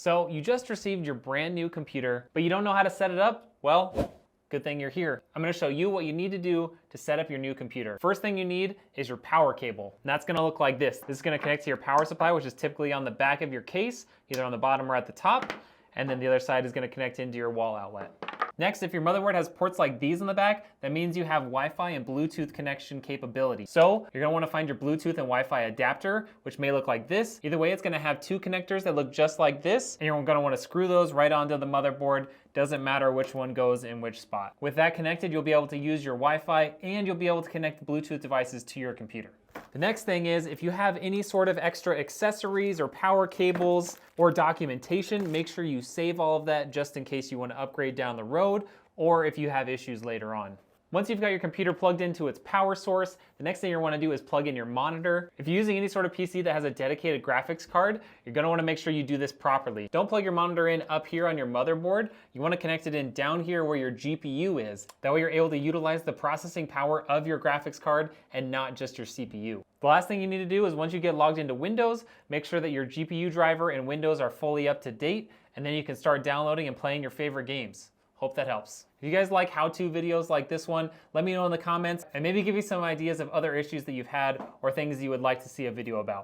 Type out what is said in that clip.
So you just received your brand new computer, but you don't know how to set it up? Well, good thing you're here. I'm gonna show you what you need to do to set up your new computer. First thing you need is your power cable. And that's gonna look like this. This is gonna connect to your power supply, which is typically on the back of your case, either on the bottom or at the top. And then the other side is gonna connect into your wall outlet. Next, if your motherboard has ports like these on the back, that means you have Wi-Fi and Bluetooth connection capability. So you're gonna wanna find your Bluetooth and Wi-Fi adapter, which may look like this. Either way, it's gonna have two connectors that look just like this, and you're gonna wanna screw those right onto the motherboard. Doesn't matter which one goes in which spot. With that connected, you'll be able to use your Wi-Fi and you'll be able to connect Bluetooth devices to your computer. The next thing is, if you have any sort of extra accessories or power cables or documentation, make sure you save all of that just in case you want to upgrade down the road or if you have issues later on. Once you've got your computer plugged into its power source, the next thing you want to do is plug in your monitor. If you're using any sort of PC that has a dedicated graphics card, you're going to want to make sure you do this properly. Don't plug your monitor in up here on your motherboard. You want to connect it in down here where your GPU is. That way you're able to utilize the processing power of your graphics card and not just your CPU. The last thing you need to do is once you get logged into Windows, make sure that your GPU driver and Windows are fully up to date, and then you can start downloading and playing your favorite games. Hope that helps. If you guys like how-to videos like this one, let me know in the comments and maybe give me some ideas of other issues that you've had or things you would like to see a video about.